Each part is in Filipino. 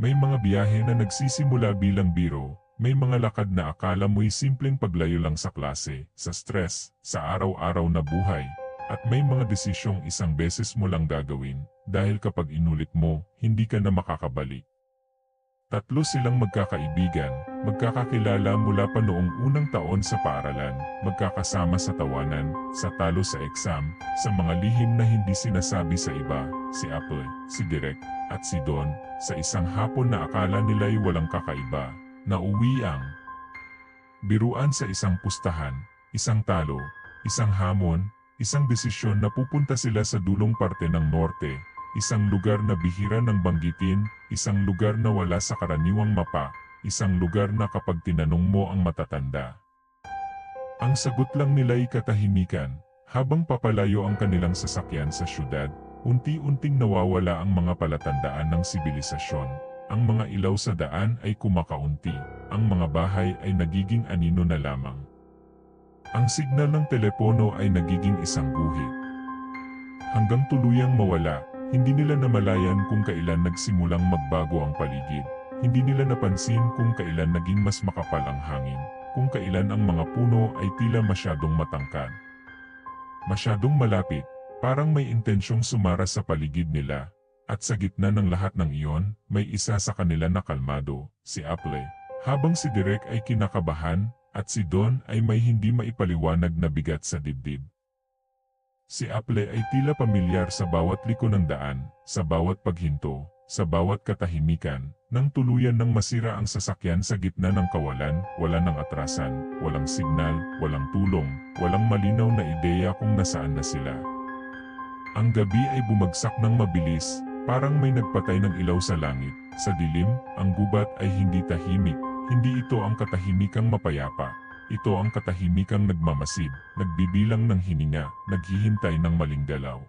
May mga biyahe na nagsisimula bilang biro, may mga lakad na akala mo'y simpleng paglayo lang sa klase, sa stress, sa araw-araw na buhay, at may mga desisyong isang beses mo lang gagawin, dahil kapag inulit mo, hindi ka na makakabalik. Tatlo silang magkakaibigan, magkakakilala mula pa noong unang taon sa paaralan, magkakasama sa tawanan, sa talo sa exam, sa mga lihim na hindi sinasabi sa iba, si Apple, si Direk, at si Don, sa isang hapon na akala nila'y walang kakaiba, nauwi ang biruan sa isang pustahan, isang talo, isang hamon, isang desisyon na pupunta sila sa dulong parte ng norte, isang lugar na bihira ng banggitin, isang lugar na wala sa karaniwang mapa, isang lugar na kapag tinanong mo ang matatanda. Ang sagot lang nila'y katahimikan, habang papalayo ang kanilang sasakyan sa syudad, unti-unting nawawala ang mga palatandaan ng sibilisasyon. Ang mga ilaw sa daan ay kumakaunti, ang mga bahay ay nagiging anino na lamang. Ang signal ng telepono ay nagiging isang guhit. Hanggang tuluyang mawala, hindi nila namalayan kung kailan nagsimulang magbago ang paligid. Hindi nila napansin kung kailan naging mas makapal ang hangin, kung kailan ang mga puno ay tila masyadong matangkad. Masyadong malapit, parang may intensyong sumara sa paligid nila. At sa gitna ng lahat ng iyon, may isa sa kanila na kalmado, si Apple. Habang si Direk ay kinakabahan, at si Don ay may hindi maipaliwanag na bigat sa dibdib. Si Apple ay tila pamilyar sa bawat liko ng daan, sa bawat paghinto, sa bawat katahimikan, nang tuluyan ng masira ang sasakyan sa gitna ng kawalan, wala ng atrasan, walang signal, walang tulong, walang malinaw na ideya kung nasaan na sila. Ang gabi ay bumagsak ng mabilis, parang may nagpatay ng ilaw sa langit. Sa dilim, ang gubat ay hindi tahimik, hindi ito ang katahimikang mapayapa. Ito ang katahimikang nagmamasid, nagbibilang ng hininga, naghihintay ng maling galaw.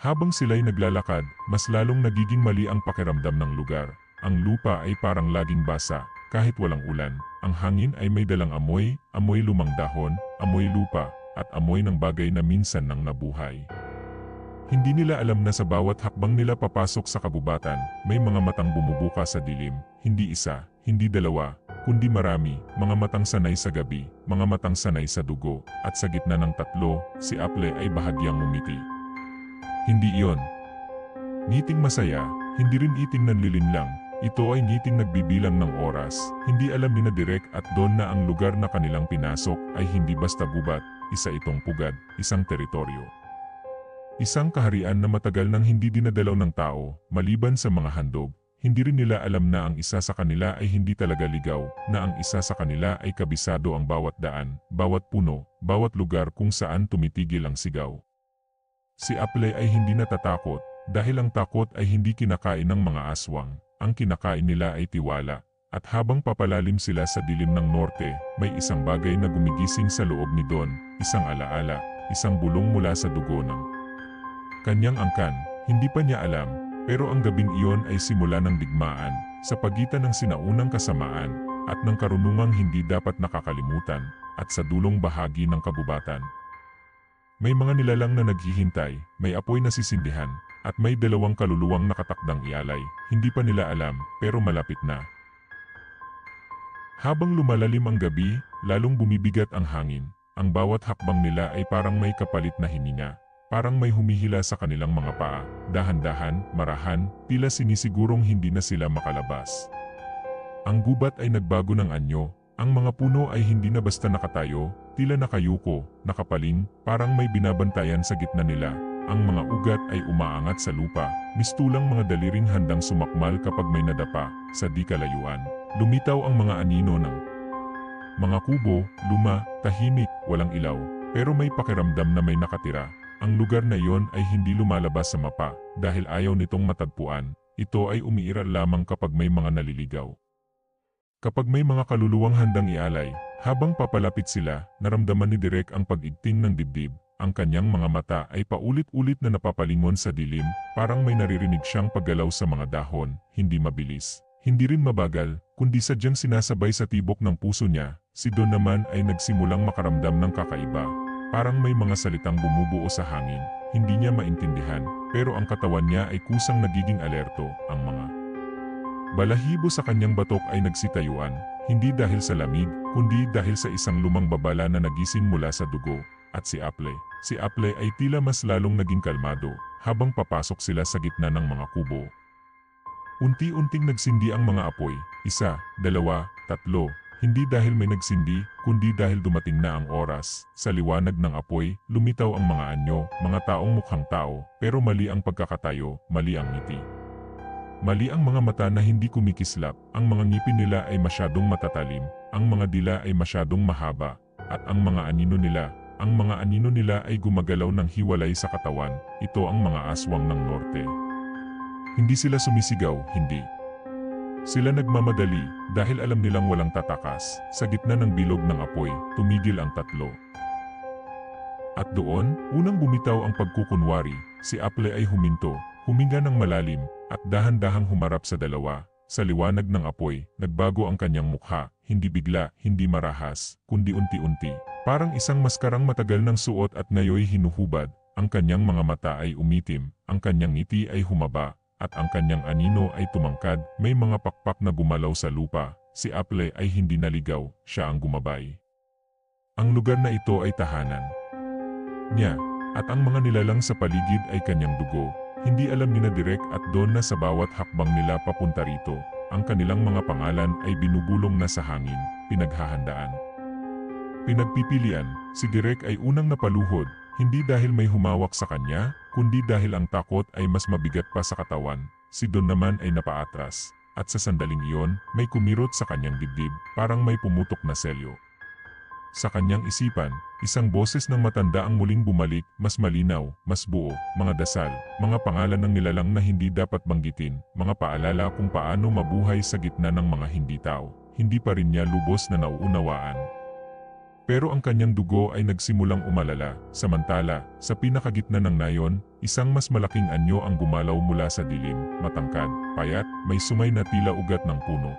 Habang sila'y naglalakad, mas lalong nagiging mali ang pakiramdam ng lugar. Ang lupa ay parang laging basa, kahit walang ulan. Ang hangin ay may dalang amoy, amoy lumang dahon, amoy lupa, at amoy ng bagay na minsan nang nabuhay. Hindi nila alam na sa bawat hakbang nila papasok sa kabubatan, may mga matang bumubuka sa dilim, hindi isa, hindi dalawa, kundi marami, mga matang sanay sa gabi, mga matang sanay sa dugo, at sa gitna ng tatlo, si Apple ay bahagyang ngumiti. Hindi iyon ngiting masaya, hindi rin iting nanlilinlang, ito ay ngiting nagbibilang ng oras. Hindi alam ni na Direk at Don na ang lugar na kanilang pinasok ay hindi basta gubat, isa itong pugad, isang teritoryo. Isang kaharian na matagal nang hindi dinadalaw ng tao, maliban sa mga handog. Hindi rin nila alam na ang isa sa kanila ay hindi talaga ligaw, na ang isa sa kanila ay kabisado ang bawat daan, bawat puno, bawat lugar kung saan tumitigil ang sigaw. Si Apple ay hindi natatakot, dahil ang takot ay hindi kinakain ng mga aswang, ang kinakain nila ay tiwala. At habang papalalim sila sa dilim ng norte, may isang bagay na gumigising sa loob ni Don, isang alaala, isang bulong mula sa dugo ng kanyang angkan. Hindi pa niya alam, pero ang gabing iyon ay simula ng digmaan, sa pagitan ng sinaunang kasamaan, at ng karunungang hindi dapat nakakalimutan, at sa dulong bahagi ng kabubatan. May mga nilalang na naghihintay, may apoy na sisindihan, at may dalawang kaluluwang nakatakdang ialay, hindi pa nila alam, pero malapit na. Habang lumalalim ang gabi, lalong bumibigat ang hangin, ang bawat hakbang nila ay parang may kapalit na hininga. Parang may humihila sa kanilang mga paa, dahan-dahan, marahan, tila sinisigurong hindi na sila makalabas. Ang gubat ay nagbago ng anyo, ang mga puno ay hindi na basta nakatayo, tila nakayuko, nakapaling, parang may binabantayan sa gitna nila. Ang mga ugat ay umaangat sa lupa, mistulang mga daliring handang sumakmal kapag may nadapa, sa di kalayuan. Lumitaw ang mga anino ng mga kubo, luma, tahimik, walang ilaw, pero may pakiramdam na may nakatira. Ang lugar na iyon ay hindi lumalabas sa mapa, dahil ayaw nitong matagpuan. Ito ay umiiral lamang kapag may mga naliligaw. Kapag may mga kaluluwang handang ialay, habang papalapit sila, naramdaman ni Direk ang pag-igting ng dibdib. Ang kanyang mga mata ay paulit-ulit na napapalingon sa dilim, parang may naririnig siyang paggalaw sa mga dahon, hindi mabilis, hindi rin mabagal, kundi sadyang sinasabay sa tibok ng puso niya. Si Don naman ay nagsimulang makaramdam ng kakaiba. parang may mga salitang bumubuo sa hangin. Hindi niya maintindihan, pero ang katawan niya ay kusang nagiging alerto. Ang mga balahibo sa kanyang batok ay nagsitayuan, hindi dahil sa lamig, kundi dahil sa isang lumang babala na nagising mula sa dugo. At si Apple ay tila mas lalong naging kalmado, habang papasok sila sa gitna ng mga kubo. Unti-unting nagsindi ang mga apoy, 1, 2, 3, hindi dahil may nagsindi, kundi dahil dumating na ang oras. Sa liwanag ng apoy, lumitaw ang mga anyo, mga taong mukhang tao, pero mali ang pagkakatayo, mali ang ngiti. Mali ang mga mata na hindi kumikislap, ang mga ngipin nila ay masyadong matatalim, ang mga dila ay masyadong mahaba, at ang mga anino nila ay gumagalaw ng hiwalay sa katawan. Ito ang mga aswang ng norte. Hindi sila sumisigaw, hindi. Sila nagmamadali, dahil alam nilang walang tatakas. Sa gitna ng bilog ng apoy, tumigil ang tatlo. At doon, unang bumitaw ang pagkukunwari. Si Apple ay huminto, huminga ng malalim, at dahan-dahang humarap sa dalawa. Sa liwanag ng apoy, nagbago ang kanyang mukha, hindi bigla, hindi marahas, kundi unti-unti. Parang isang maskarang matagal ng suot at ngayoy hinuhubad. Ang kanyang mga mata ay umitim, ang kanyang ngiti ay humaba, at ang kanyang anino ay tumangkad. May mga pakpak na gumalaw sa lupa. Si Apple ay hindi naligaw, siya ang gumabay. Ang lugar na ito ay tahanan niya, at ang mga nilalang sa paligid ay kanyang dugo. Hindi alam ni Direk at Don na sa bawat hakbang nila papunta rito, ang kanilang mga pangalan ay binubulong na sa hangin, pinaghahandaan. Pinagpipilian, si Direk ay unang napaluhod, hindi dahil may humawak sa kanya, kundi dahil ang takot ay mas mabigat pa sa katawan. Si Don naman ay napaatras, at sa sandaling iyon, may kumirot sa kanyang dibdib, parang may pumutok na selyo. Sa kanyang isipan, isang boses ng matanda ang muling bumalik, mas malinaw, mas buo, mga dasal, mga pangalan ng nilalang na hindi dapat banggitin, mga paalala kung paano mabuhay sa gitna ng mga hindi tao. Hindi pa rin niya lubos na nauunawaan. Pero ang kanyang dugo ay nagsimulang umalala, samantala, sa pinakagitna ng nayon, isang mas malaking anyo ang gumalaw mula sa dilim, matangkad, payat, may sumay na tila ugat ng puno.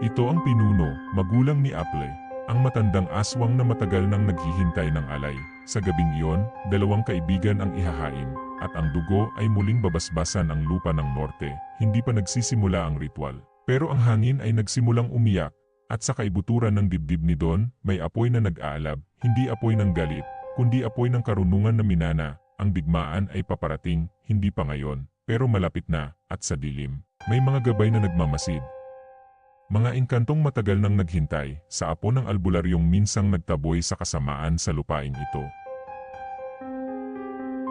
Ito ang pinuno, magulang ni Apple, ang matandang aswang na matagal nang naghihintay ng alay. Sa gabing iyon, dalawang kaibigan ang ihahain, at ang dugo ay muling babasbasan ang lupa ng norte. Hindi pa nagsisimula ang ritual, pero ang hangin ay nagsimulang umiyak. At sa kaibuturan ng dibdib ni Don, may apoy na nag-aalab, hindi apoy ng galit, kundi apoy ng karunungan na minana. Ang digmaan ay paparating, hindi pa ngayon, pero malapit na, at sa dilim, may mga gabay na nagmamasid. Mga engkantong matagal nang naghintay, sa apo ng albularyong minsang nagtaboy sa kasamaan sa lupaing ito.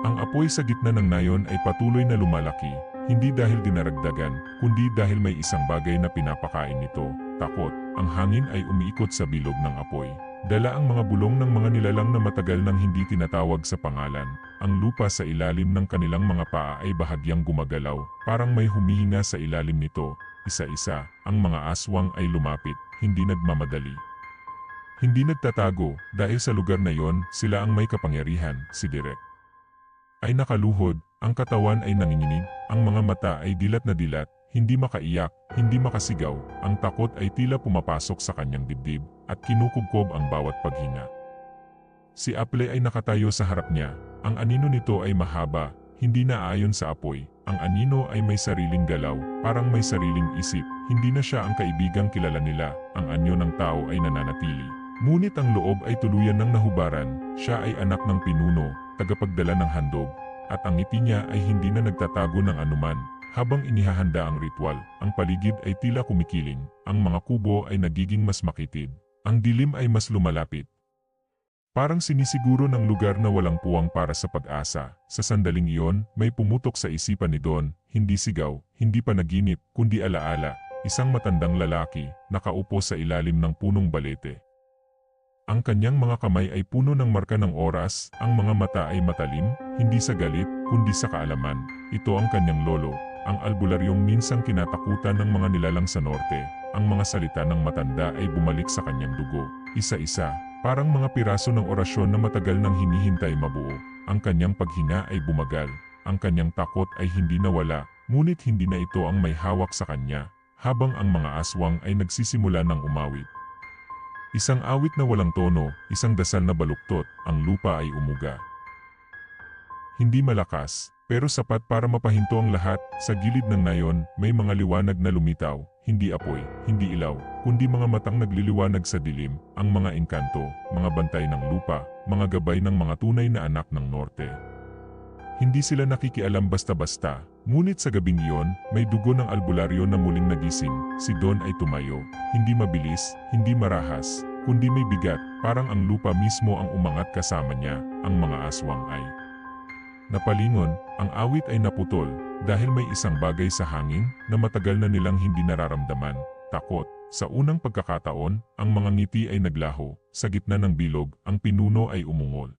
Ang apoy sa gitna ng nayon ay patuloy na lumalaki, hindi dahil dinaragdagan, kundi dahil may isang bagay na pinapakain nito, takot. Ang hangin ay umiikot sa bilog ng apoy. Dala ang mga bulong ng mga nilalang na matagal nang hindi tinatawag sa pangalan. Ang lupa sa ilalim ng kanilang mga paa ay bahagyang gumagalaw, parang may humihinga sa ilalim nito. Isa-isa, ang mga aswang ay lumapit, hindi nagmamadali. Hindi nagtatago, dahil sa lugar na yon, sila ang may kapangyarihan. Si Direk ay nakaluhod, ang katawan ay nanginginig, ang mga mata ay dilat na dilat, hindi makaiyak, hindi makasigaw, ang takot ay tila pumapasok sa kanyang dibdib, at kinukubkob ang bawat paghinga. Si Apple ay nakatayo sa harap niya, ang anino nito ay mahaba, hindi naaayon sa apoy, ang anino ay may sariling galaw, parang may sariling isip, hindi na siya ang kaibigang kilala nila, ang anyo ng tao ay nananatili. Ngunit ang loob ay tuluyan ng nahubaran, siya ay anak ng pinuno, tagapagdala ng handog, at ang ngiti niya ay hindi na nagtatago ng anuman. Habang inihahanda ang ritual, ang paligid ay tila kumikiling, ang mga kubo ay nagiging mas makitid, ang dilim ay mas lumalapit. Parang sinisiguro ng lugar na walang puwang para sa pag-asa. Sa sandaling iyon, may pumutok sa isipan ni Don, hindi sigaw, hindi panaginip, kundi alaala, isang matandang lalaki, nakaupo sa ilalim ng punong balete. Ang kanyang mga kamay ay puno ng marka ng oras, ang mga mata ay matalim, hindi sa galit, kundi sa kaalaman. Ito ang kanyang lolo, ang albularyong minsang kinatakutan ng mga nilalang sa norte. Ang mga salita ng matanda ay bumalik sa kanyang dugo, isa-isa, parang mga piraso ng orasyon na matagal nang hinihintay mabuo. Ang kanyang paghinga ay bumagal, ang kanyang takot ay hindi nawala, ngunit hindi na ito ang may hawak sa kanya, habang ang mga aswang ay nagsisimula ng umawit. Isang awit na walang tono, isang dasal na baluktot, ang lupa ay umuga. Hindi malakas, pero sapat para mapahinto ang lahat. Sa gilid ng nayon, may mga liwanag na lumitaw, hindi apoy, hindi ilaw, kundi mga matang nagliliwanag sa dilim, ang mga engkanto, mga bantay ng lupa, mga gabay ng mga tunay na anak ng norte. Hindi sila nakikialam basta-basta, ngunit sa gabing iyon, may dugo ng albularyo na muling nagising. Si Don ay tumayo, hindi mabilis, hindi marahas, kundi may bigat, parang ang lupa mismo ang umangat kasama niya, ang mga aswang ay napalingon, ang awit ay naputol, dahil may isang bagay sa hangin na matagal na nilang hindi nararamdaman, takot. Sa unang pagkakataon, ang mga ngiti ay naglaho, sa gitna ng bilog, ang pinuno ay umungol.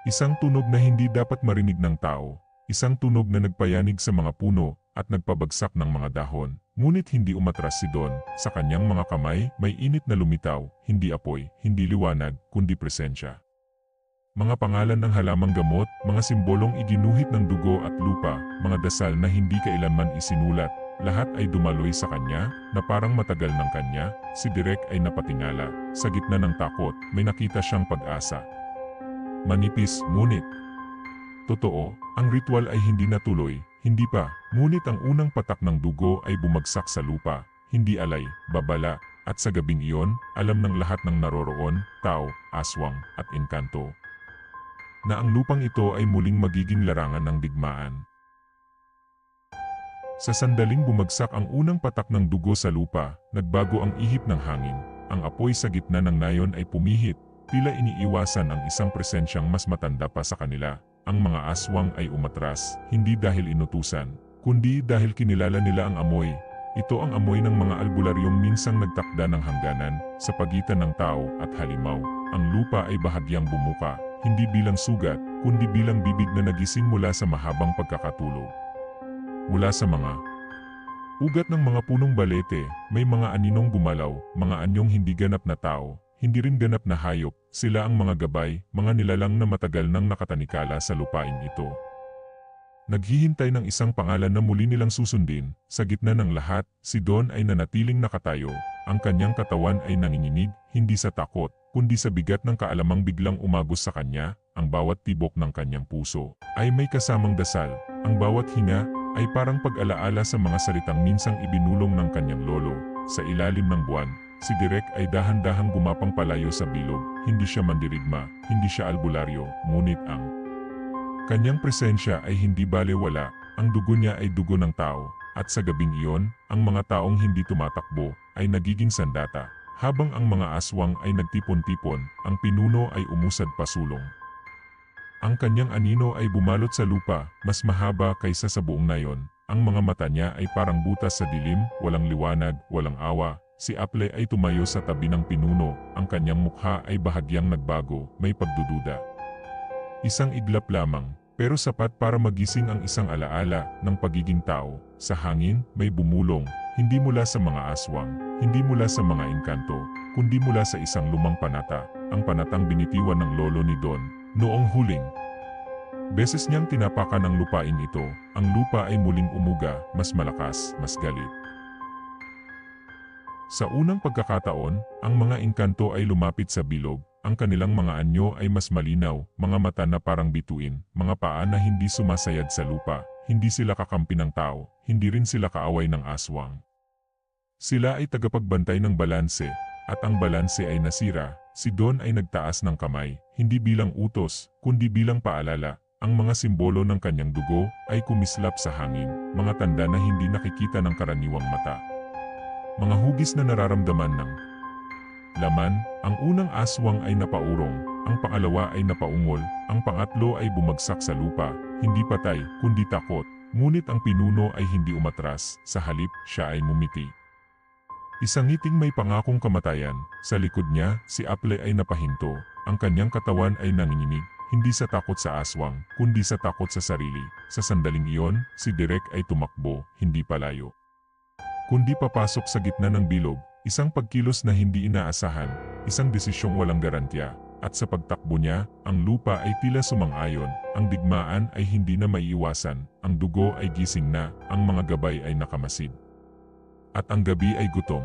Isang tunog na hindi dapat marinig ng tao, isang tunog na nagpayanig sa mga puno at nagpabagsak ng mga dahon, ngunit hindi umatras si Don. Sa kanyang mga kamay, may init na lumitaw, hindi apoy, hindi liwanag, kundi presensya. Mga pangalan ng halamang gamot, mga simbolong iginuhit ng dugo at lupa, mga dasal na hindi kailanman isinulat, lahat ay dumaloy sa kanya, na parang matagal ng kanya. Si Direk ay napatingala, sa gitna ng takot, may nakita siyang pag-asa. Manipis, ngunit totoo, ang ritual ay hindi natuloy, hindi pa, ngunit ang unang patak ng dugo ay bumagsak sa lupa, hindi alay, babala, at sa gabing iyon, alam ng lahat ng naroroon, tao, aswang, at engkanto, na ang lupang ito ay muling magiging larangan ng digmaan. Sa sandaling bumagsak ang unang patak ng dugo sa lupa, nagbago ang ihip ng hangin, ang apoy sa gitna ng nayon ay pumihit, tila iniiwasan ang isang presensyang mas matanda pa sa kanila. Ang mga aswang ay umatras, hindi dahil inutusan, kundi dahil kinilala nila ang amoy. Ito ang amoy ng mga albularyong minsang nagtakda ng hangganan, sa pagitan ng tao at halimaw. Ang lupa ay bahagyang bumuka, hindi bilang sugat, kundi bilang bibig na nagising mula sa mahabang pagkakatulog. Mula sa mga ugat ng mga punong balete, may mga aninong gumalaw, mga anyong hindi ganap na tao, hindi rin ganap na hayop. Sila ang mga gabay, mga nilalang na matagal nang nakatanikala sa lupain ito. Naghihintay ng isang pangalan na muli nilang susundin. Sa gitna ng lahat, si Don ay nanatiling nakatayo. Ang kanyang katawan ay nanginginig, hindi sa takot, kundi sa bigat ng kaalamang biglang umagos sa kanya. Ang bawat tibok ng kanyang puso ay may kasamang dasal. Ang bawat hinga ay parang pag-alaala sa mga salitang minsang ibinulong ng kanyang lolo. Sa ilalim ng buwan, si Direk ay dahan-dahang gumapang palayo sa bilog. Hindi siya mandirigma, hindi siya albularyo, ngunit ang kanyang presensya ay hindi balewala. Ang dugo niya ay dugo ng tao, at sa gabing iyon, ang mga taong hindi tumatakbo ay nagiging sandata. Habang ang mga aswang ay nagtipon-tipon, ang pinuno ay umusad pasulong. Ang kanyang anino ay bumalot sa lupa, mas mahaba kaysa sa buong nayon. Ang mga mata niya ay parang butas sa dilim, walang liwanag, walang awa. Si Aple ay tumayo sa tabi ng pinuno, ang kanyang mukha ay bahagyang nagbago, may pagdududa. Isang iglap lamang, pero sapat para magising ang isang alaala ng pagiging tao. Sa hangin, may bumulong, hindi mula sa mga aswang, hindi mula sa mga engkanto, kundi mula sa isang lumang panata, ang panatang binitiwan ng lolo ni Don. Noong huling beses niyang tinapakan ang lupain ito, ang lupa ay muling umuga, mas malakas, mas galit. Sa unang pagkakataon, ang mga engkanto ay lumapit sa bilog, ang kanilang mga anyo ay mas malinaw, mga mata na parang bituin, mga paa na hindi sumasayad sa lupa, hindi sila kakampi ng tao, hindi rin sila kaaway ng aswang. Sila ay tagapagbantay ng balanse, at ang balanse ay nasira. Si Don ay nagtaas ng kamay, hindi bilang utos, kundi bilang paalala. Ang mga simbolo ng kanyang dugo ay kumislap sa hangin, mga tanda na hindi nakikita ng karaniwang mata. Mga hugis na nararamdaman ng laman. Ang unang aswang ay napaurong, ang pangalawa ay napaungol, ang pangatlo ay bumagsak sa lupa, hindi patay, kundi takot. Ngunit ang pinuno ay hindi umatras, sa halip, siya ay mumiti. Isang ngiting may pangakong kamatayan, sa likod niya, si Aple ay napahinto, ang kanyang katawan ay nanginginig, hindi sa takot sa aswang, kundi sa takot sa sarili. Sa sandaling iyon, si Direk ay tumakbo, hindi palayo, kundi papasok sa gitna ng bilog, isang pagkilos na hindi inaasahan, isang desisyong walang garantiya. At sa pagtakbo niya, ang lupa ay tila sumang-ayon, ang digmaan ay hindi na maiiwasan, ang dugo ay gising na, ang mga gabay ay nakamasid. At ang gabi ay gutom.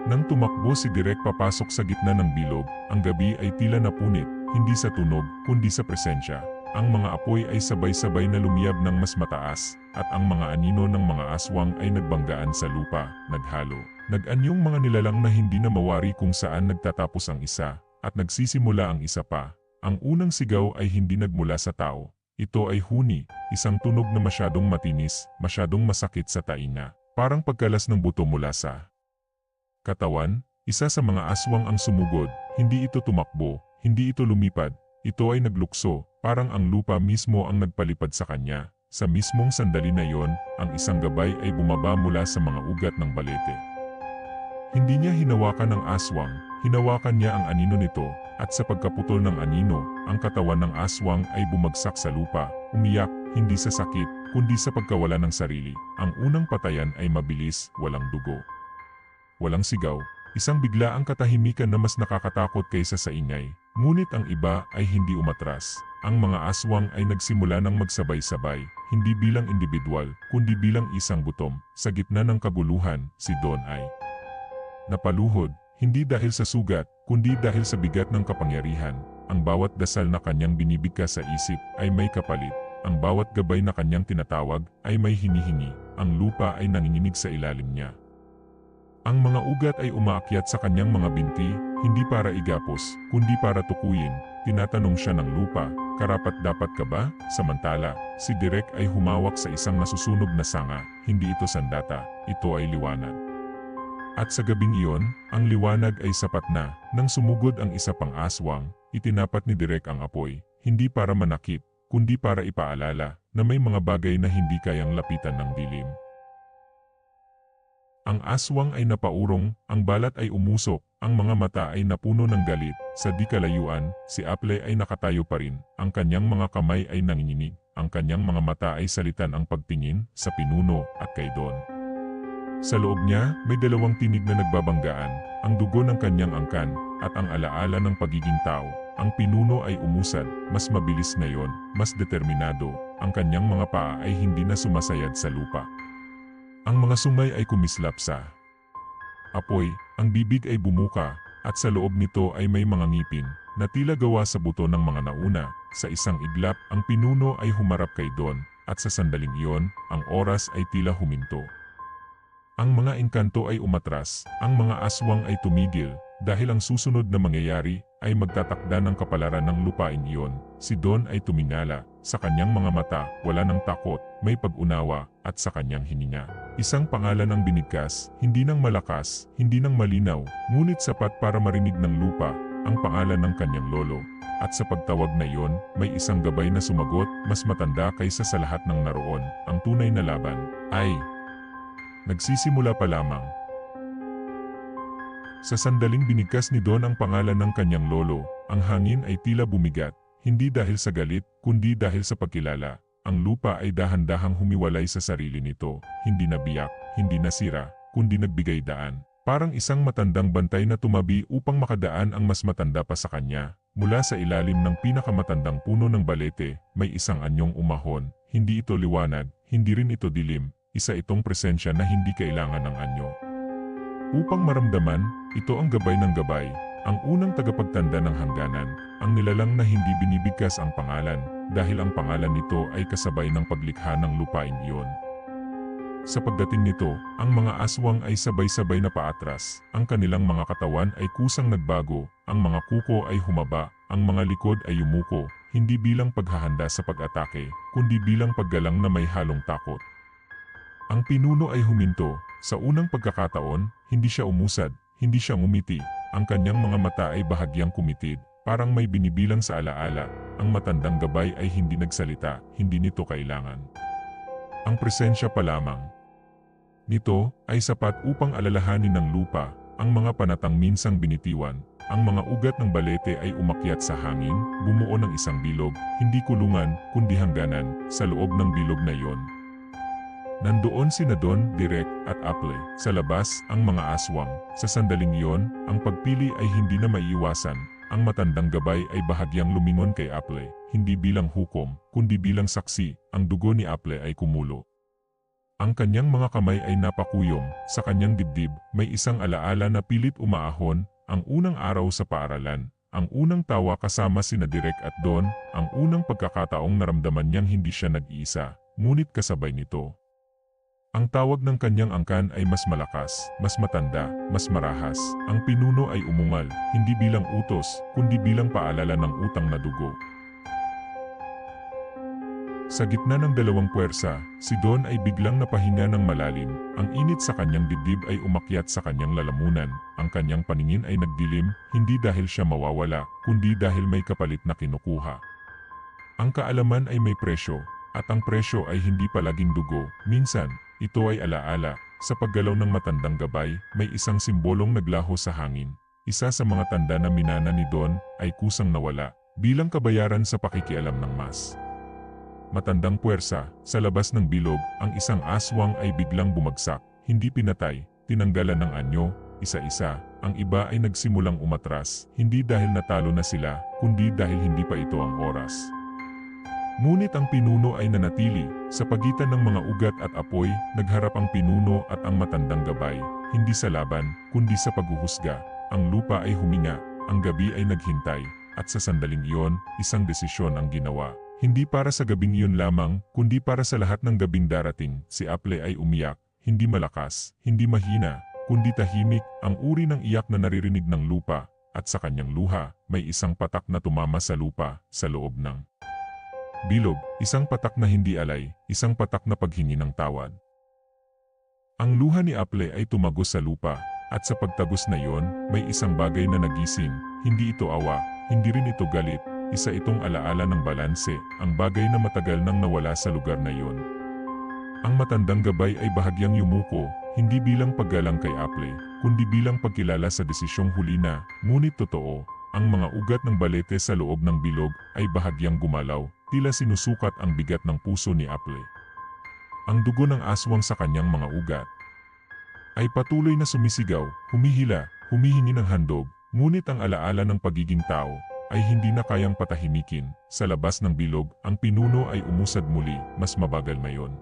Nang tumakbo si Direk papasok sa gitna ng bilog, ang gabi ay tila napunit, hindi sa tunog, kundi sa presensya. Ang mga apoy ay sabay-sabay na lumiyab ng mas mataas, at ang mga anino ng mga aswang ay nagbanggaan sa lupa, naghalo. Nag-anyong mga nilalang na hindi na mawari kung saan nagtatapos ang isa, at nagsisimula ang isa pa. Ang unang sigaw ay hindi nagmula sa tao. Ito ay huni, isang tunog na masyadong matinis, masyadong masakit sa tainga. Parang pagkalas ng buto mula sa katawan. Isa sa mga aswang ang sumugod, hindi ito tumakbo, hindi ito lumipad, ito ay naglukso, parang ang lupa mismo ang nagpalipad sa kanya. Sa mismong sandali na iyon, ang isang gabay ay bumaba mula sa mga ugat ng balete. Hindi niya hinawakan ang aswang, hinawakan niya ang anino nito, at sa pagkaputol ng anino, ang katawan ng aswang ay bumagsak sa lupa, umiyak, hindi sa sakit, kundi sa pagkawala ng sarili. Ang unang patayan ay mabilis, walang dugo. Walang sigaw, isang biglaang katahimikan na mas nakakatakot kaysa sa ingay. Ngunit ang iba ay hindi umatras. Ang mga aswang ay nagsimula ng magsabay-sabay, hindi bilang individual, kundi bilang isang gutom. Sa gitna ng kaguluhan, si Don ay napaluhod, hindi dahil sa sugat, kundi dahil sa bigat ng kapangyarihan. Ang bawat dasal na kanyang binibigkas sa isip ay may kapalit. Ang bawat gabay na kanyang tinatawag ay may hinihingi. Ang lupa ay nanginginig sa ilalim niya. Ang mga ugat ay umaakyat sa kanyang mga binti, hindi para igapos, kundi para tukuyin. Tinatanong siya ng lupa, karapat-dapat ka ba? Samantala, si Direk ay humawak sa isang nasusunog na sanga. Hindi ito sandata, ito ay liwanag. At sa gabing iyon, ang liwanag ay sapat na. Nang sumugod ang isa pang aswang, itinapat ni Direk ang apoy, hindi para manakit, kundi para ipaalala na may mga bagay na hindi kayang lapitan ng dilim. Ang aswang ay napaurong, ang balat ay umusok, ang mga mata ay napuno ng galit. Sa di kalayuan, si Apple ay nakatayo pa rin, ang kanyang mga kamay ay nanginginig, ang kanyang mga mata ay salitan ang pagtingin sa pinuno at kay Don. Sa loob niya, may dalawang tinig na nagbabanggaan, ang dugo ng kanyang angkan, at ang alaala ng pagiging tao. Ang pinuno ay umusad, mas mabilis ngayon, mas determinado, ang kanyang mga paa ay hindi na sumasayad sa lupa. Ang mga sungay ay kumislap sa apoy, ang bibig ay bumuka, at sa loob nito ay may mga ngipin, na tila gawa sa buto ng mga nauna. Sa isang iglap, ang pinuno ay humarap kay Don, at sa sandaling iyon, ang oras ay tila huminto. Ang mga engkanto ay umatras, ang mga aswang ay tumigil, dahil ang susunod na mangyayari ay magtatakda ng kapalaran ng lupain iyon. Si Don ay tumingala, sa kanyang mga mata, wala ng takot, may pag-unawa, at sa kanyang hininga. Isang pangalan ang binigkas, hindi ng malakas, hindi ng malinaw, ngunit sapat para marinig ng lupa, ang pangalan ng kanyang lolo. At sa pagtawag na iyon, may isang gabay na sumagot, mas matanda kaysa sa lahat ng naroon. Ang tunay na laban ay nagsisimula pa lamang. Sa sandaling binigkas ni Don ang pangalan ng kanyang lolo, ang hangin ay tila bumigat, hindi dahil sa galit, kundi dahil sa pagkilala. Ang lupa ay dahan-dahang humiwalay sa sarili nito, hindi nabiyak, hindi nasira, kundi nagbigay daan. Parang isang matandang bantay na tumabi upang makadaan ang mas matanda pa sa kanya. Mula sa ilalim ng pinakamatandang puno ng balete, may isang anyong umahon. Hindi ito liwanag, hindi rin ito dilim. Isa itong presensya na hindi kailangan ng anyo. Upang maramdaman, ito ang gabay ng gabay, ang unang tagapagtanda ng hangganan, ang nilalang na hindi binibigkas ang pangalan, dahil ang pangalan nito ay kasabay ng paglikha ng lupain iyon. Sa pagdating nito, ang mga aswang ay sabay-sabay na paatras, ang kanilang mga katawan ay kusang nagbago, ang mga kuko ay humaba, ang mga likod ay yumuko, hindi bilang paghahanda sa pag-atake, kundi bilang paggalang na may halong takot. Ang pinuno ay huminto. Sa unang pagkakataon, hindi siya umusad, hindi siya ngumiti. Ang kanyang mga mata ay bahagyang kumitid, parang may binibilang sa alaala. Ang matandang gabay ay hindi nagsalita, hindi nito kailangan. Ang presensya pa lamang nito ay sapat upang alalahanin ng lupa, ang mga panatang minsang binitiwan. Ang mga ugat ng balete ay umakyat sa hangin, bumuo ng isang bilog, hindi kulungan, kundi hangganan, sa loob ng bilog na iyon. Nandoon sina Don, Direk, at Apple. Sa labas, ang mga aswang. Sa sandaling iyon, ang pagpili ay hindi na maiiwasan. Ang matandang gabay ay bahagyang lumingon kay Apple, hindi bilang hukom, kundi bilang saksi. Ang dugo ni Apple ay kumulo. Ang kanyang mga kamay ay napakuyom, sa kanyang dibdib may isang alaala na pilit umaahon, ang unang araw sa paaralan, ang unang tawa kasama sina Direk at Don, ang unang pagkakataong naramdaman niyang hindi siya nag-iisa, ngunit kasabay nito. Ang tawag ng kanyang angkan ay mas malakas, mas matanda, mas marahas. Ang pinuno ay umungal, hindi bilang utos, kundi bilang paalala ng utang na dugo. Sa gitna ng dalawang puwersa, si Don ay biglang napahinga ng malalim. Ang init sa kanyang dibdib ay umakyat sa kanyang lalamunan. Ang kanyang paningin ay nagdilim, hindi dahil siya mawawala, kundi dahil may kapalit na kinukuha. Ang kaalaman ay may presyo, at ang presyo ay hindi palaging dugo. Minsan, ito ay alaala. Sa paggalaw ng matandang gabay, may isang simbolong naglaho sa hangin. Isa sa mga tanda na minana ni Don ay kusang nawala, bilang kabayaran sa pakikialam ng mas matandang puwersa. Sa labas ng bilog, ang isang aswang ay biglang bumagsak, hindi pinatay, tinanggalan ng anyo, isa-isa. Ang iba ay nagsimulang umatras, hindi dahil natalo na sila, kundi dahil hindi pa ito ang oras. Ngunit ang pinuno ay nanatili. Sa pagitan ng mga ugat at apoy, nagharap ang pinuno at ang matandang gabay, hindi sa laban, kundi sa paghuhusga. Ang lupa ay huminga, ang gabi ay naghintay, at sa sandaling iyon, isang desisyon ang ginawa. Hindi para sa gabing iyon lamang, kundi para sa lahat ng gabing darating. Si Apple ay umiyak, hindi malakas, hindi mahina, kundi tahimik, ang uri ng iyak na naririnig ng lupa, at sa kanyang luha, may isang patak na tumama sa lupa, sa loob ng bilog, isang patak na hindi alay, isang patak na paghingi ng tawad. Ang luha ni Apple ay tumagos sa lupa, at sa pagtagos na iyon, may isang bagay na nagising, hindi ito awa, hindi rin ito galit. Isa itong alaala ng balanse, ang bagay na matagal nang nawala sa lugar na iyon. Ang matandang gabay ay bahagyang yumuko, hindi bilang paggalang kay Apple, kundi bilang pagkilala sa desisyong huli na, ngunit totoo, ang mga ugat ng balete sa loob ng bilog ay bahagyang gumalaw, tila sinusukat ang bigat ng puso ni Apple. Ang dugo ng aswang sa kanyang mga ugat ay patuloy na sumisigaw, humihila, humihingi ng handog, ngunit ang alaala ng pagiging tao ay hindi na kayang patahimikin. Sa labas ng bilog, ang pinuno ay umusad muli, mas mabagal mayon.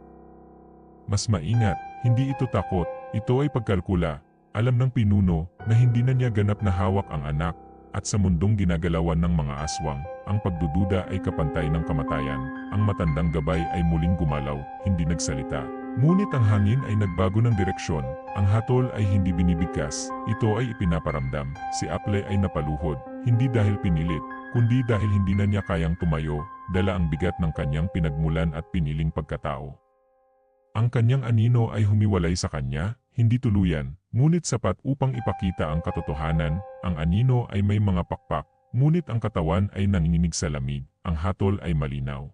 Mas maingat, hindi ito takot, ito ay pagkalkula. Alam ng pinuno na hindi na niya ganap na hawak ang anak, at sa mundong ginagalawan ng mga aswang, ang pagdududa ay kapantay ng kamatayan. Ang matandang gabay ay muling gumalaw, hindi nagsalita. Ngunit ang hangin ay nagbago ng direksyon, ang hatol ay hindi binibigkas, ito ay ipinaparamdam. Si Apple ay napaluhod, hindi dahil pinilit, kundi dahil hindi na niya kayang tumayo, dala ang bigat ng kanyang pinagmulan at piniling pagkatao. Ang kanyang anino ay humiwalay sa kanya, hindi tuluyan, ngunit sapat upang ipakita ang katotohanan. Ang anino ay may mga pakpak, ngunit ang katawan ay nanginginig sa lamig, ang hatol ay malinaw.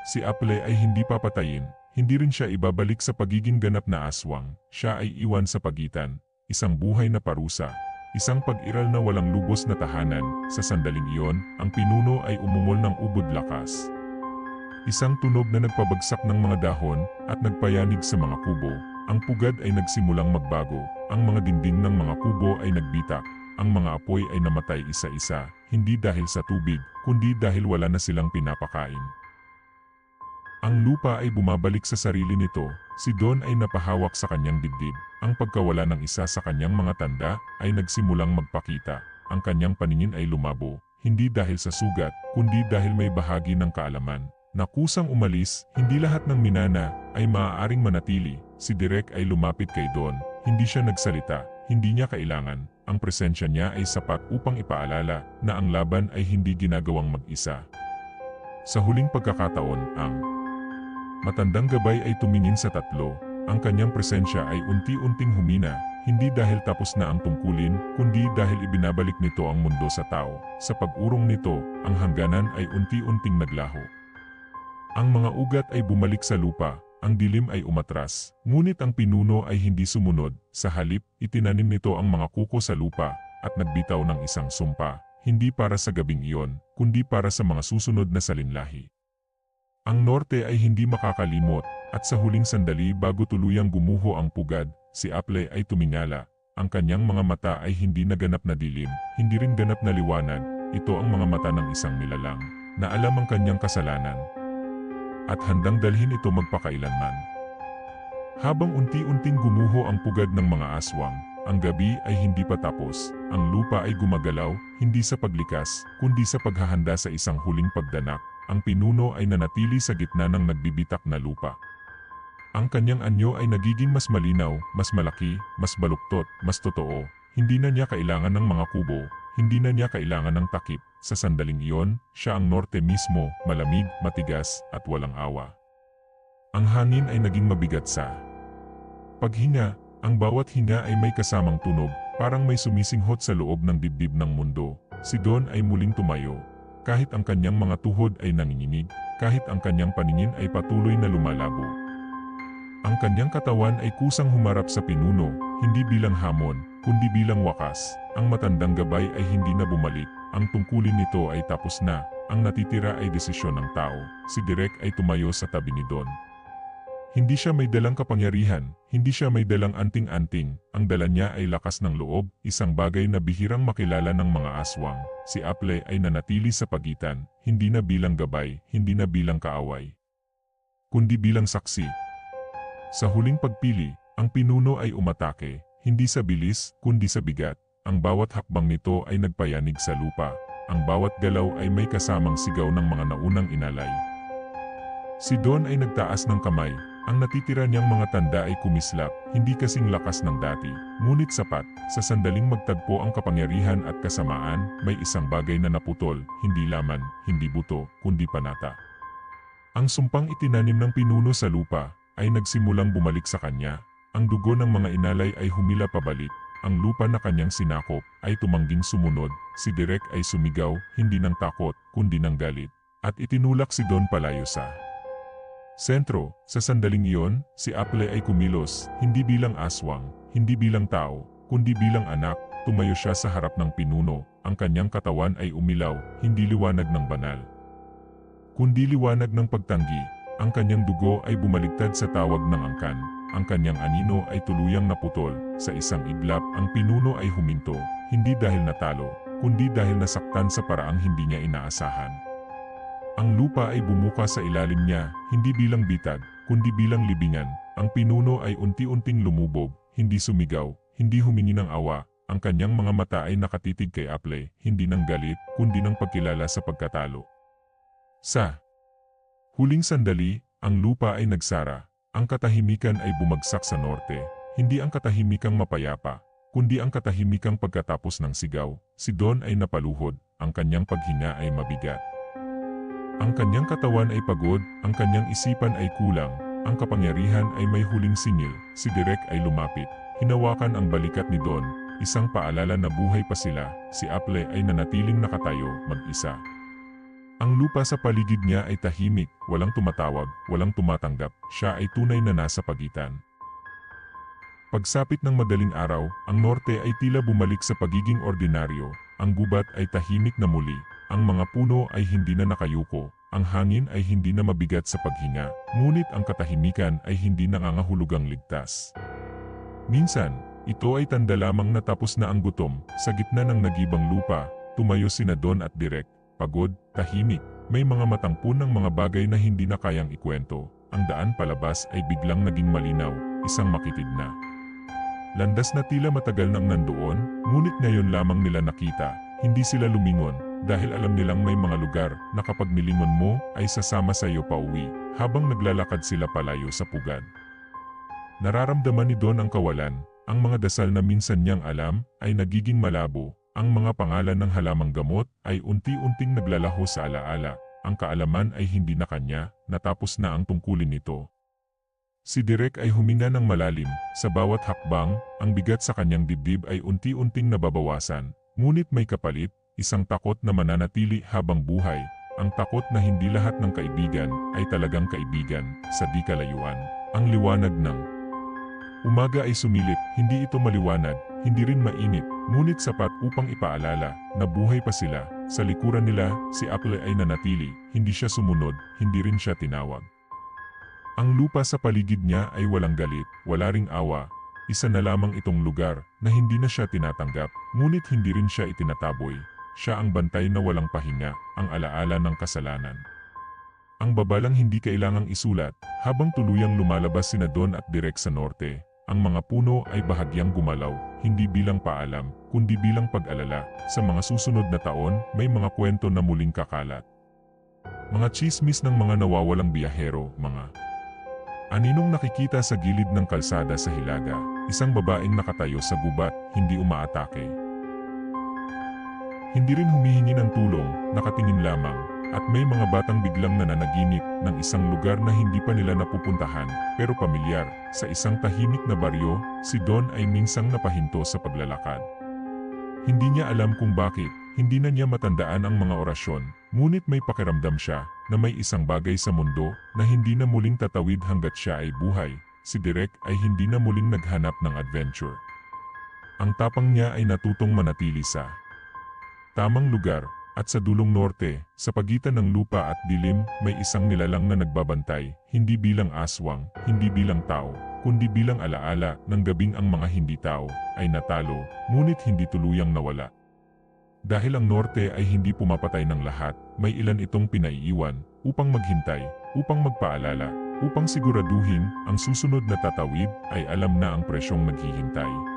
Si Apple ay hindi papatayin, hindi rin siya ibabalik sa pagiging ganap na aswang, siya ay iwan sa pagitan, isang buhay na parusa, isang pag-iral na walang lubos na tahanan. Sa sandaling iyon, ang pinuno ay umungol ng ubod lakas. Isang tunog na nagpabagsak ng mga dahon at nagpayanig sa mga kubo. Ang pugad ay nagsimulang magbago, ang mga dingding ng mga kubo ay nagbitak, ang mga apoy ay namatay isa-isa, hindi dahil sa tubig, kundi dahil wala na silang pinapakain. Ang lupa ay bumabalik sa sarili nito, si Don ay napahawak sa kanyang dibdib. Ang pagkawala ng isa sa kanyang mga tanda ay nagsimulang magpakita. Ang kanyang paningin ay lumabo, hindi dahil sa sugat, kundi dahil may bahagi ng kaalaman. Na kusang umalis, hindi lahat ng minana ay maaaring manatili. Si Direk ay lumapit kay Don, hindi siya nagsalita, hindi niya kailangan. Ang presensya niya ay sapat upang ipaalala na ang laban ay hindi ginagawang mag-isa. Sa huling pagkakataon, ang matandang gabay ay tumingin sa tatlo. Ang kanyang presensya ay unti-unting humina, hindi dahil tapos na ang tungkulin, kundi dahil ibinabalik nito ang mundo sa tao. Sa pag-urong nito, ang hangganan ay unti-unting naglaho. Ang mga ugat ay bumalik sa lupa, ang dilim ay umatras, ngunit ang pinuno ay hindi sumunod. Sa halip, itinanim nito ang mga kuko sa lupa, at nagbitaw ng isang sumpa, hindi para sa gabing iyon, kundi para sa mga susunod na salinlahi. Ang norte ay hindi makakalimot, at sa huling sandali bago tuluyang gumuho ang pugad, si Apple ay tumingala. Ang kanyang mga mata ay hindi naganap na dilim, hindi rin ganap na liwanag. Ito ang mga mata ng isang nilalang, na alam ang kanyang kasalanan, at handang dalhin ito magpakailanman. Habang unti-unting gumuho ang pugad ng mga aswang, ang gabi ay hindi pa tapos. Ang lupa ay gumagalaw, hindi sa paglikas, kundi sa paghahanda sa isang huling pagdanak. Ang pinuno ay nanatili sa gitna ng nagbibitak na lupa. Ang kanyang anyo ay nagiging mas malinaw, mas malaki, mas baluktot, mas totoo. Hindi na niya kailangan ng mga kubo, hindi na niya kailangan ng takip. Sa sandaling iyon, siya ang norte mismo, malamig, matigas, at walang awa. Ang hangin ay naging mabigat sa paghinga. Ang bawat hinga ay may kasamang tunog, parang may sumisinghot sa loob ng dibdib ng mundo. Si Don ay muling tumayo. Kahit ang kanyang mga tuhod ay nanginginig, kahit ang kanyang paningin ay patuloy na lumalabo. Ang kanyang katawan ay kusang humarap sa pinuno, hindi bilang hamon, kundi bilang wakas. Ang matandang gabay ay hindi na bumalik, ang tungkulin nito ay tapos na, ang natitira ay desisyon ng tao. Si Derek ay tumayo sa tabi ni Don. Hindi siya may dalang kapangyarihan, hindi siya may dalang anting-anting, ang dala niya ay lakas ng loob, isang bagay na bihirang makilala ng mga aswang. Si Apple ay nanatili sa pagitan, hindi na bilang gabay, hindi na bilang kaaway, kundi bilang saksi. Sa huling pagpili, ang pinuno ay umatake, hindi sa bilis, kundi sa bigat. Ang bawat hakbang nito ay nagpayanig sa lupa. Ang bawat galaw ay may kasamang sigaw ng mga naunang inalay. Si Don ay nagtaas ng kamay. Ang natitira niyang mga tanda ay kumislap, hindi kasing lakas ng dati. Ngunit sapat, sa sandaling magtagpo ang kapangyarihan at kasamaan, may isang bagay na naputol, hindi laman, hindi buto, kundi panata. Ang sumpang itinanim ng pinuno sa lupa ay nagsimulang bumalik sa kanya. Ang dugo ng mga inalay ay humila pabalik. Ang lupa na kanyang sinakop ay tumangging sumunod. Si Derek ay sumigaw, hindi ng takot, kundi ng galit. At itinulak si Don palayo sa sentro. Sa sandaling iyon, si Apple ay kumilos, hindi bilang aswang, hindi bilang tao, kundi bilang anak. Tumayo siya sa harap ng pinuno. Ang kanyang katawan ay umilaw, hindi liwanag ng banal, kundi liwanag ng pagtanggi. Ang kanyang dugo ay bumaligtad sa tawag ng angkan. Ang kanyang anino ay tuluyang naputol. Sa isang iglap, ang pinuno ay huminto, hindi dahil natalo, kundi dahil nasaktan sa paraang hindi niya inaasahan. Ang lupa ay bumuka sa ilalim niya, hindi bilang bitag, kundi bilang libingan. Ang pinuno ay unti-unting lumubog, hindi sumigaw, hindi humingi ng awa. Ang kanyang mga mata ay nakatitig kay Apple, hindi ng galit, kundi ng pagkilala sa pagkatalo. Sa huling sandali, ang lupa ay nagsara. Ang katahimikan ay bumagsak sa norte. Hindi ang katahimikang mapayapa, kundi ang katahimikang pagkatapos ng sigaw. Si Don ay napaluhod, ang kanyang paghinga ay mabigat. Ang kanyang katawan ay pagod, ang kanyang isipan ay kulang, ang kapangyarihan ay may huling singil. Si Derek ay lumapit, hinawakan ang balikat ni Don, isang paalala na buhay pa sila. Si Apple ay nanatiling nakatayo, mag-isa. Ang lupa sa paligid niya ay tahimik, walang tumatawag, walang tumatanggap, siya ay tunay na nasa pagitan. Pagsapit ng madaling araw, ang norte ay tila bumalik sa pagiging ordinaryo, ang gubat ay tahimik na muli, ang mga puno ay hindi na nakayuko, ang hangin ay hindi na mabigat sa paghinga, ngunit ang katahimikan ay hindi nangangahulugang ligtas. Minsan, ito ay tanda lamang na tapos na ang gutom. Sa gitna ng nagibang lupa, tumayo sina Don at Derek. Pagod, tahimik, may mga matangpon ng mga bagay na hindi na kayang ikwento. Ang daan palabas ay biglang naging malinaw, isang makitid na landas na tila matagal nang nandoon, ngunit ngayon lamang nila nakita. Hindi sila lumingon, dahil alam nilang may mga lugar na kapag nilingon mo ay sasama sa iyo pauwi, habang naglalakad sila palayo sa pugad. Nararamdaman ni Don ang kawalan, ang mga dasal na minsan niyang alam ay nagiging malabo. Ang mga pangalan ng halamang gamot ay unti-unting naglalaho sa alaala. Ang kaalaman ay hindi na kanya, natapos na ang tungkulin nito. Si Derek ay huminga ng malalim. Sa bawat hakbang, ang bigat sa kanyang dibdib ay unti-unting nababawasan. Ngunit may kapalit, isang takot na mananatili habang buhay. Ang takot na hindi lahat ng kaibigan ay talagang kaibigan sa di kalayuan. Ang liwanag ng umaga ay sumilip, hindi ito maliwanag, hindi rin mainit, ngunit sapat upang ipaalala na buhay pa sila. Sa likuran nila, si Apple ay nanatili, hindi siya sumunod, hindi rin siya tinawag. Ang lupa sa paligid niya ay walang galit, wala ring awa. Isa na lamang itong lugar na hindi na siya tinatanggap, ngunit hindi rin siya itinataboy. Siya ang bantay na walang pahinga, ang alaala ng kasalanan. Ang babalang hindi kailangang isulat, habang tuluyang lumalabas sina Don at Direk sa norte. Ang mga puno ay bahagyang gumalaw, hindi bilang paalam, kundi bilang pag-alala. Sa mga susunod na taon, may mga kwento na muling kakalat. Mga tsismis ng mga nawawalang biyahero, mga aninong nakikita sa gilid ng kalsada sa Hilaga, isang babaeng nakatayo sa gubat, hindi umaatake. Hindi rin humihingi ng tulong, nakatingin lamang, at may mga batang biglang nananaginip ng isang lugar na hindi pa nila napupuntahan, pero pamilyar. Sa isang tahimik na baryo, si Don ay minsang napahinto sa paglalakad. Hindi niya alam kung bakit, hindi na niya matandaan ang mga orasyon, ngunit may pakiramdam siya na may isang bagay sa mundo na hindi na muling tatawid hanggat siya ay buhay. Si Direk ay hindi na muling naghanap ng adventure. Ang tapang niya ay natutong manatili sa tamang lugar. At sa dulong norte, sa pagitan ng lupa at dilim, may isang nilalang na nagbabantay, hindi bilang aswang, hindi bilang tao, kundi bilang alaala ng gabing ang mga hindi tao ay natalo, ngunit hindi tuluyang nawala. Dahil ang norte ay hindi pumapatay ng lahat, may ilan itong pinaiiwan upang maghintay, upang magpaalala, upang siguraduhin ang susunod na tatawid ay alam na ang presyong naghihintay.